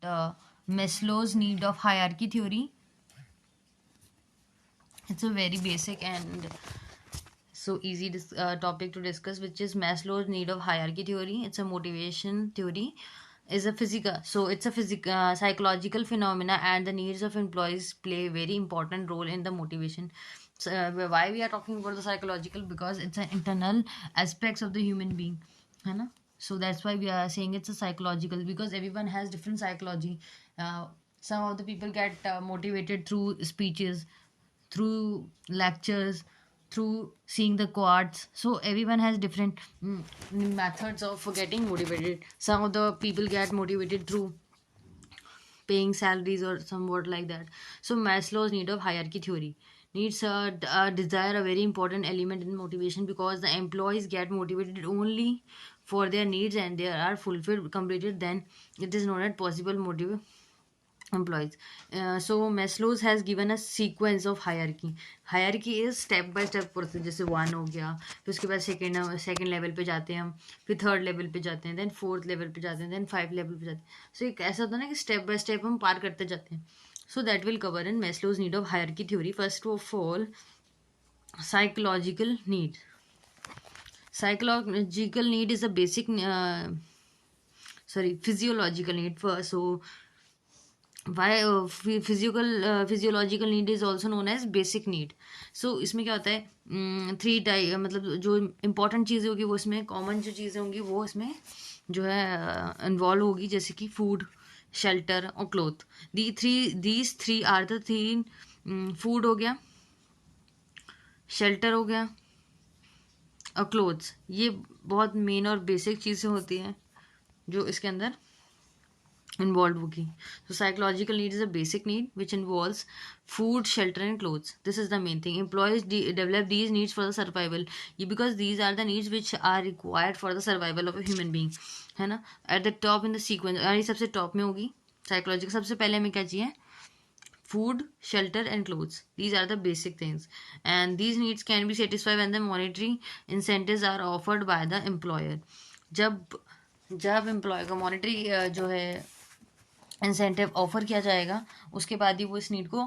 Maslow's need of hierarchy theory. It's a very basic and so easy topic to discuss, which is Maslow's need of hierarchy theory. It's a motivation theory. Is a physical, so it's a psychological phenomena, and the needs of employees play a very important role in the motivation. So, why we are talking about the psychological? Because it's an internal aspects of the human being, है ना? So that's why we are saying it's a psychological, because everyone has different psychology. Some of the people get motivated through speeches, through lectures, through seeing the quads. So everyone has different methods of getting motivated. Some of the people get motivated through paying salaries or somewhat like that. So Maslow's need of hierarchy theory needs a desire, a very important element in motivation, because the employees get motivated only for their needs and they are fulfilled, completed, then it is not a possible motive employees. So Maslow's has given a sequence of hierarchy is step by step process. जैसे one हो गया, फिर उसके बाद second level पे जाते हैं हम, फिर थर्ड लेवल पे जाते हैं, देन फोर्थ लेवल पे जाते हैं, देन फाइव लेवल पे जाते हैं. सो एक ऐसा होता है ना कि स्टेप बाय स्टेप हम पार करते जाते हैं. So that will cover in Maslow's need of hierarchy theory. First of all, psychological need. Psychological need is a basic physiological need first. So why physiological need is also known as basic need. So इसमें क्या होता है, three type, मतलब जो important चीज़ें होगी वो इसमें, कॉमन जो चीज़ें होंगी वो इसमें जो है इन्वॉल्व होगी, जैसे कि फूड, शेल्टर और cloth. These three are the three. Food हो गया, शेल्टर हो गया और क्लोथ्स. ये बहुत मेन और बेसिक चीज़ें होती हैं जो इसके अंदर involved होगी. So psychological need is a basic need which involves food, shelter and clothes. This is the main thing. Employees develop these needs for the survival, because these are the needs which are required for the survival of a human being, है ना. At the top in the sequence, ये सबसे top में होगी psychological. सबसे पहले हमें क्या चाहिए? Food, shelter and clothes. These are the basic things, and these needs can be satisfied when the monetary incentives are offered by the employer. जब एम्प्लॉय को मॉनेटरी जो है इंसेंटिव ऑफर किया जाएगा, उसके बाद ही वो इस नीड को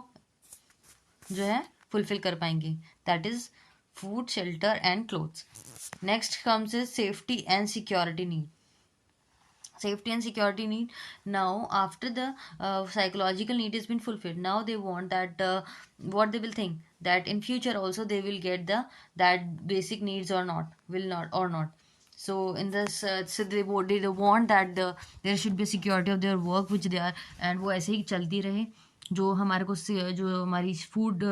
जो है फुलफिल कर पाएंगे. That is food, shelter and clothes. Next comes is safety and security need. Safety and security need. Now after the psychological need has been fulfilled, now they want that what they will think, that in future also they will get that basic needs or not, will not or not. So in this so they want that there should be security of their work which they are, and वो ऐसे ही चलती रहे. जो हमारे को जो हमारी food,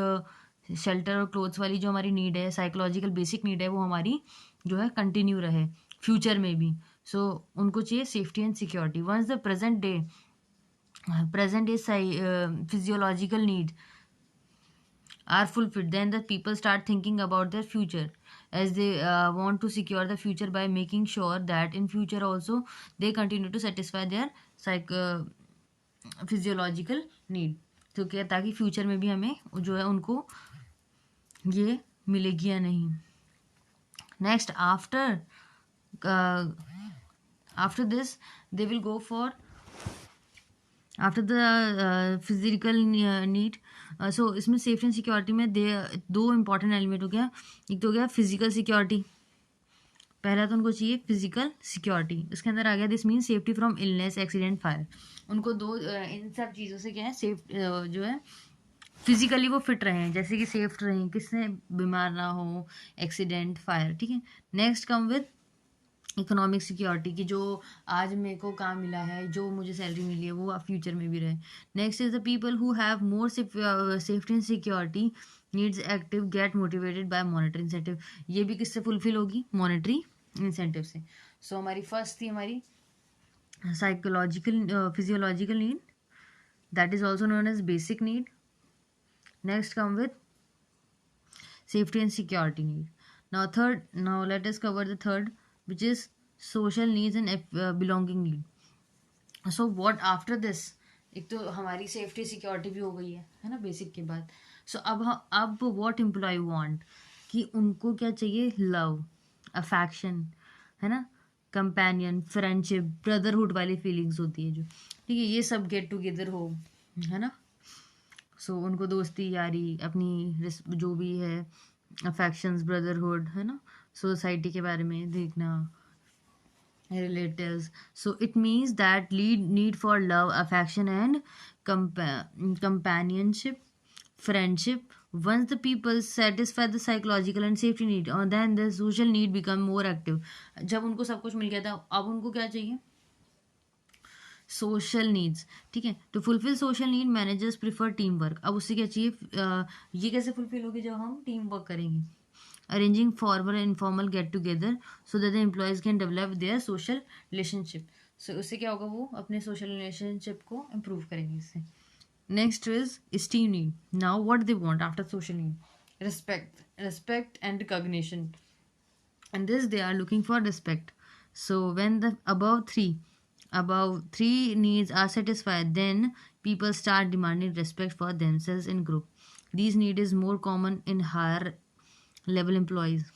shelter और क्लोथ्स वाली जो हमारी नीड है, साइकोलॉजिकल बेसिक नीड है, वो हमारी जो है कंटिन्यू रहे फ्यूचर में भी. सो उनको चाहिए safety and security. Once the present day physiological need are fulfilled, then the people start thinking about their future, as they want to secure the future by making sure that in future also they continue to satisfy their physiological need. तो क्या, ताकि future में भी हमें जो है उनको ये मिलेगी या नहीं. Next after this they will go for after the physical need. So इसमें सेफ्टी एंड सिक्योरिटी में दो इंपॉर्टेंट एलिमेंट हो गया. एक तो हो गया फिजिकल सिक्योरिटी. पहला तो उनको चाहिए फिजिकल सिक्योरिटी. इसके अंदर आ गया this mean safety from illness, accident, fire. उनको दो इन सब चीज़ों से क्या है, सेफ जो है फिजिकली वो फिट रहें, जैसे कि सेफ रहें, किससे बीमार ना हो, एक्सीडेंट, फायर. ठीक है. Next come with economic security की, जो आज मेरे को काम मिला है, जो मुझे सैलरी मिली है, वो फ्यूचर में भी रहे. Next is the people who have more safety and security needs active get motivated by monetary incentive. ये भी किससे फुलफिल होगी? मॉनेटरी इंसेंटिव से. सो हमारी फर्स्ट थी हमारी psychological physiological need, that is also known as basic need. Next come with safety and security need. Now let us cover the third, which is social needs and belonging need. So what after this, एक तो हमारी safety security भी हो गई है ना, basic के बाद. सो अब what employee want, कि उनको क्या चाहिए? लव, अफेक्शन, है ना, कंपेनियन, फ्रेंडशिप, ब्रदरहुड वाली फीलिंग्स होती है जो. ठीक है, ये सब गेट टुगेदर हो, है ना। सो उनको दोस्ती यारी अपनी जो भी है अफेक्शंस ब्रदरहुड, है ना, सोसाइटी के बारे में देखना, relatives. So it means that lead need for love, affection, and companionship, friendship. Once the people satisfy the psychological and safety need, then the social need become more active. जब उनको सब कुछ मिल गया था, अब उनको क्या चाहिए? सोशल नीड्स, ठीक है। तो fulfil social need managers prefer team work. अब उससे क्या चाहिए? ये कैसे फुलफिल होगी? जब हम टीम वर्क करेंगे। Arranging formal and informal get together so that the employees can develop their social relationship. So उससे क्या होगा? वो अपने सोशल रिलेशनशिप को इम्प्रूव करेंगे इससे। Next is steam need. Now what they want after social need? respect and recognition. And this they are looking for respect. So when the above three needs are satisfied, then people start demanding respect for themselves in group. These need is more common in higher level employees.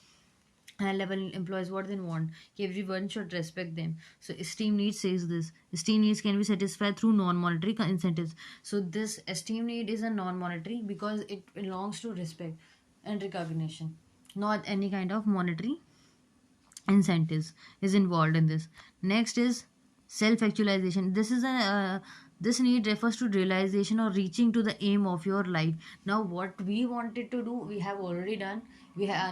High level employees, what they want, everyone should respect them. So esteem needs says this: esteem needs can be satisfied through non-monetary incentives. So this esteem need is a non-monetary because it belongs to respect and recognition, not any kind of monetary incentives is involved in this. Next is self actualization. This need refers to realization or reaching to the aim of your life. Now what we wanted to do we have already done.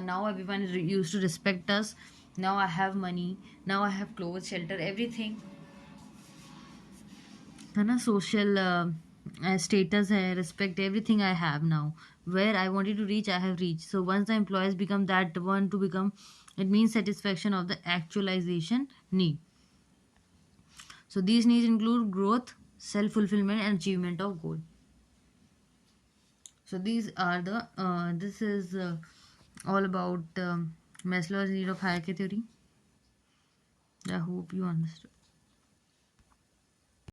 Now everyone is used to respect us. Now I have money, now I have clothes, shelter, everything, है ना, social status है, respect, everything I have now. Where I wanted to reach, I have reached. So once the employees become that one to become, it means satisfaction of the actualization need. So these needs include growth, self-fulfillment, and achievement of goal. So these are the this is all about Maslow's need of hierarchy theory. I hope you understood.